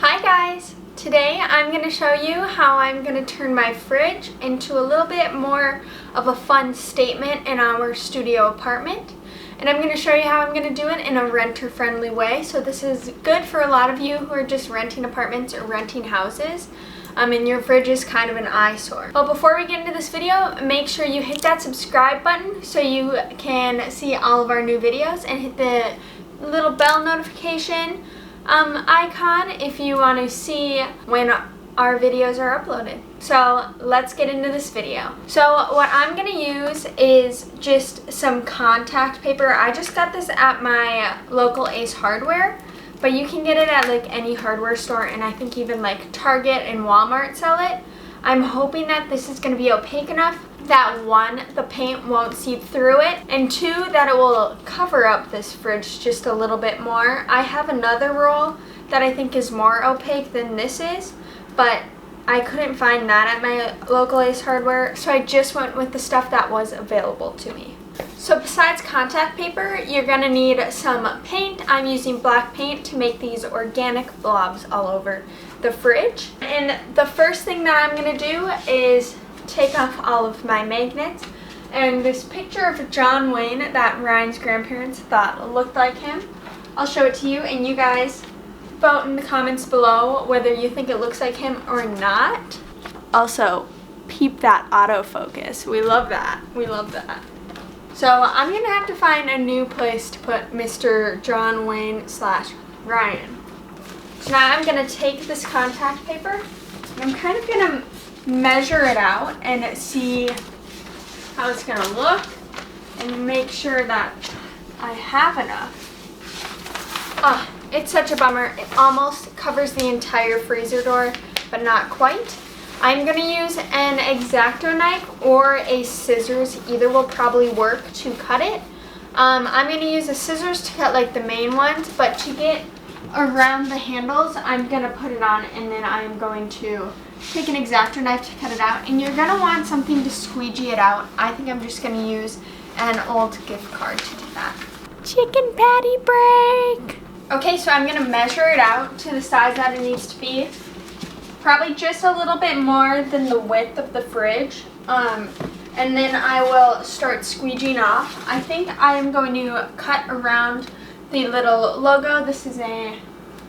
Hi guys! Today I'm going to show you how I'm going to turn my fridge into a little bit more of a fun statement in our studio apartment. And I'm going to show you how I'm going to do it in a renter-friendly way. So this is good for a lot of you who are just renting apartments or renting houses. And your fridge is kind of an eyesore. But before we get into this video, make sure you hit that subscribe button so you can see all of our new videos, and hit the little bell notification icon if you want to see when our videos are uploaded. So let's get into this video. So what I'm going to use is just some contact paper. I just got this at my local Ace Hardware, but you can get it at like any hardware store, and I think even like Target and Walmart sell it. I'm hoping that this is going to be opaque enough that one, the paint won't seep through it, and two, that it will cover up this fridge just a little bit more. I have another roll that I think is more opaque than this is, but I couldn't find that at my local Ace Hardware, so I just went with the stuff that was available to me. So besides contact paper, you're going to need some paint. I'm using black paint to make these organic blobs all over the fridge. And the first thing that I'm going to do is take off all of my magnets. And this picture of John Wayne that Ryan's grandparents thought looked like him, I'll show it to you, and you guys vote in the comments below whether you think it looks like him or not. Also, peep that autofocus. We love that. We love that. So I'm going to have to find a new place to put Mr. John Wayne / Ryan. So now I'm going to take this contact paper, and I'm kind of going to measure it out and see how it's going to look and make sure that I have enough. It's such a bummer. It almost covers the entire freezer door, but not quite. I'm going to use an X-Acto knife or a scissors. Either will probably work to cut it. I'm going to use the scissors to cut like the main ones, but to get around the handles, I'm going to put it on, and then I'm going to take an X-Acto knife to cut it out. And you're going to want something to squeegee it out. I think I'm just going to use an old gift card to do that. Chicken patty break! Okay, so I'm going to measure it out to the size that it needs to be. Probably just a little bit more than the width of the fridge. And then I will start squeegeeing off. I think I am going to cut around the little logo. This is a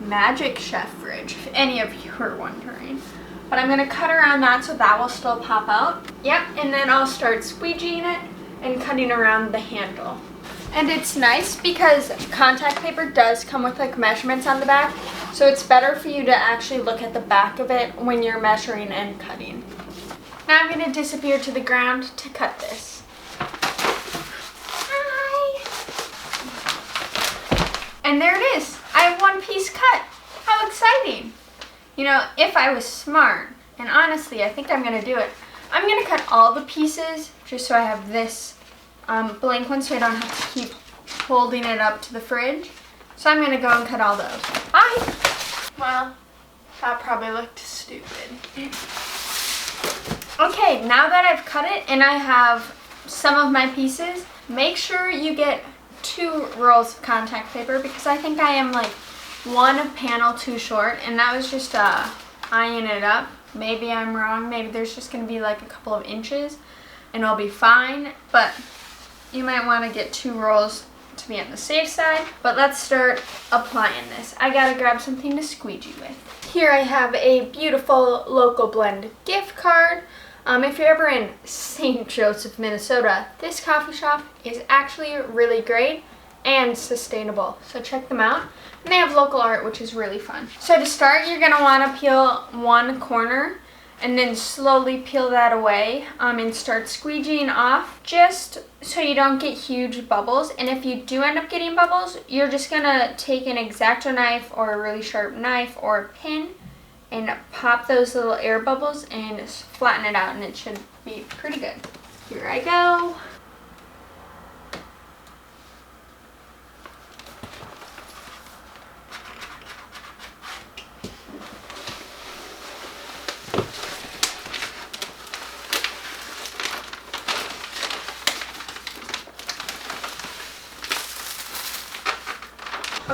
Magic Chef fridge, if any of you are wondering. But I'm going to cut around that so that will still pop out. Yep, and then I'll start squeegeeing it and cutting around the handle. And it's nice because contact paper does come with like measurements on the back, so it's better for you to actually look at the back of it when you're measuring and cutting. Now I'm going to disappear to the ground to cut this. Hi! And there it is. I have one piece cut. How exciting! You know, if I was smart, and honestly I think I'm going to do it, I'm going to cut all the pieces just so I have this blank one, so I don't have to keep holding it up to the fridge. So I'm going to go and cut all those. Hi! Well, that probably looked stupid. Okay, now that I've cut it and I have some of my pieces, make sure you get 2 rolls of contact paper, because I think I am like one panel too short, and that was just eyeing it up. Maybe I'm wrong. Maybe there's just going to be like a couple of inches and I'll be fine, but you might want to get 2 rolls to be on the safe side. But let's start applying this. I gotta grab something to squeegee with. Here I have a beautiful local blend gift card. If you're ever in St. Joseph, Minnesota, this coffee shop is actually really great and sustainable, so check them out. And they have local art, which is really fun. So to start, you're gonna want to peel one corner and then slowly peel that away, and start squeegeeing off just so you don't get huge bubbles. And if you do end up getting bubbles, you're just gonna take an X-Acto knife or a really sharp knife or a pin and pop those little air bubbles and flatten it out, and it should be pretty good. Here I go.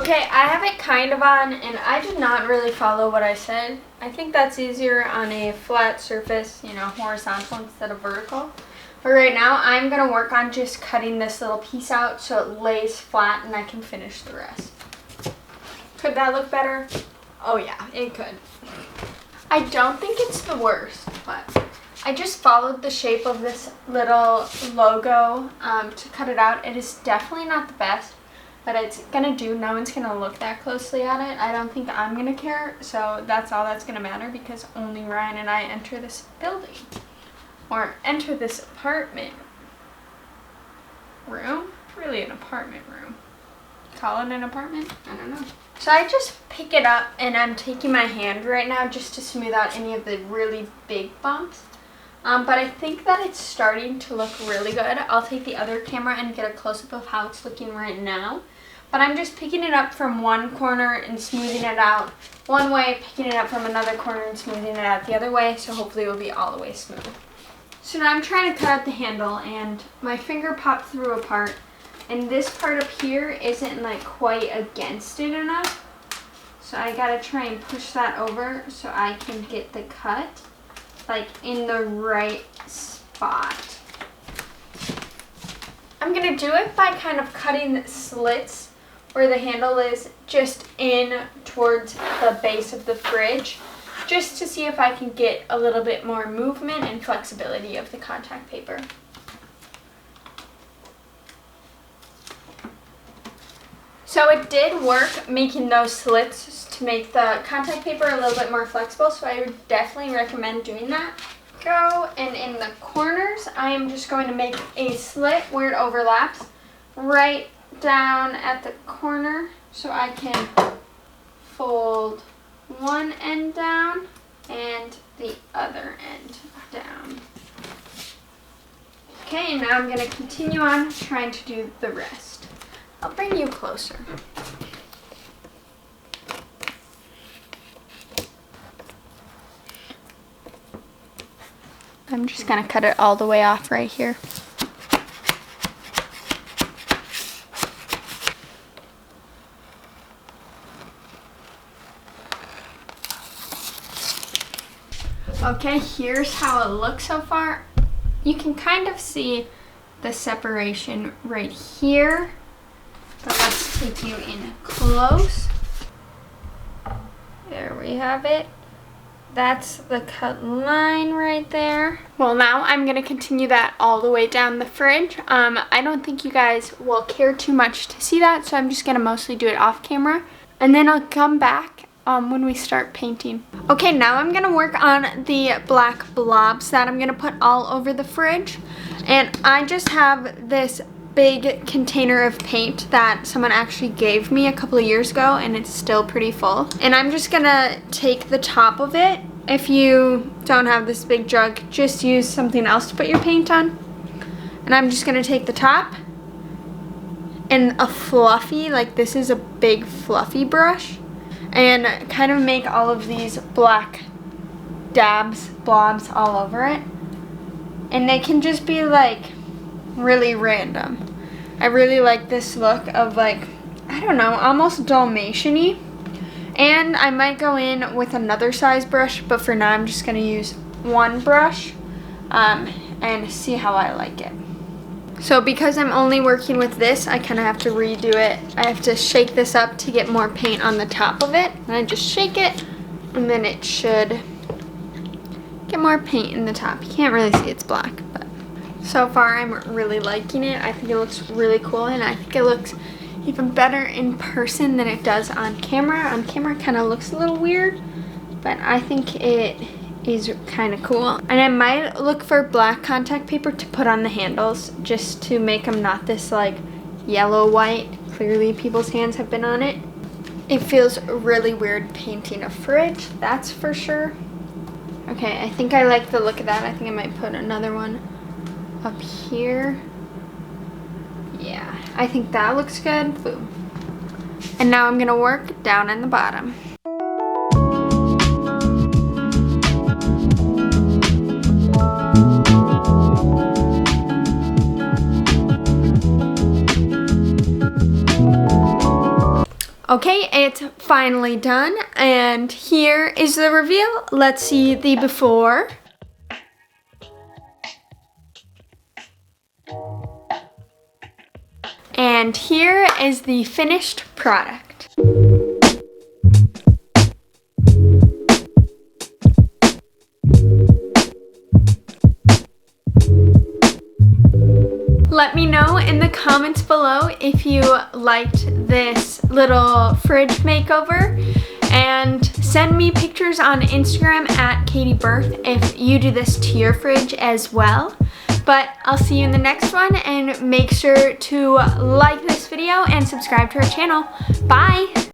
Okay, I have it kind of on, and I did not really follow what I said. I think that's easier on a flat surface, you know, horizontal instead of vertical. But right now, I'm going to work on just cutting this little piece out so it lays flat and I can finish the rest. Could that look better? Oh yeah, it could. I don't think it's the worst, but I just followed the shape of this little logo to cut it out. It is definitely not the best, but it's gonna do. No one's gonna look that closely at it. I don't think I'm gonna care, so that's all that's gonna matter because only Ryan and I enter this building or enter this apartment room. Really an apartment room. Call it an apartment? I don't know. So I just pick it up and I'm taking my hand right now just to smooth out any of the really big bumps. But I think that it's starting to look really good. I'll take the other camera and get a close-up of how it's looking right now. But I'm just picking it up from one corner and smoothing it out one way, picking it up from another corner and smoothing it out the other way, so hopefully it will be all the way smooth. So now I'm trying to cut out the handle and my finger popped through a part. And this part up here isn't like quite against it enough. So I gotta try and push that over so I can get the cut like in the right spot. I'm gonna do it by kind of cutting the slits where the handle is just in towards the base of the fridge, just to see if I can get a little bit more movement and flexibility of the contact paper. So it did work making those slits to make the contact paper a little bit more flexible, so I would definitely recommend doing that. Go, and in the corners, I am just going to make a slit where it overlaps right down at the corner so I can fold one end down and the other end down. Okay, and now I'm going to continue on trying to do the rest. I'll bring you closer. I'm just going to cut it all the way off right here. Okay, here's how it looks so far. You can kind of see the separation right here. But let's take you in close. There we have it. That's the cut line right there. Well, now I'm going to continue that all the way down the fridge. I don't think you guys will care too much to see that, so I'm just going to mostly do it off camera. And then I'll come back when we start painting. Okay, now I'm going to work on the black blobs that I'm going to put all over the fridge. And I just have this big container of paint that someone actually gave me a couple of years ago, and it's still pretty full. And I'm just gonna take the top of it. If you don't have this big jug, just use something else to put your paint on. And I'm just gonna take the top and a fluffy, like this is a big fluffy brush, and kind of make all of these black dabs, blobs all over it. And they can just be like really random. I really like this look of like, I don't know, almost Dalmatian-y. And I might go in with another size brush, but for now I'm just going to use one brush and see how I like it. So because I'm only working with this, I kind of have to redo it. I have to shake this up to get more paint on the top of it. And I just shake it, and then it should get more paint in the top. You can't really see it's black, but so far I'm really liking it. I think it looks really cool, and I think it looks even better in person than it does on camera. On camera it kind of looks a little weird, but I think it is kind of cool. And I might look for black contact paper to put on the handles just to make them not this like yellow white. Clearly people's hands have been on it. It feels really weird painting a fridge, that's for sure. Okay, I think I like the look of that. I think I might put another one up here. Yeah, I think that looks good. Boom. And now I'm gonna work down in the bottom. Okay, it's finally done, and here is the reveal. Let's see the before. And here is the finished product. Let me know in the comments below if you liked this little fridge makeover, and send me pictures on Instagram at KatieBirth if you do this to your fridge as well. But I'll see you in the next one, and make sure to like this video and subscribe to our channel. Bye!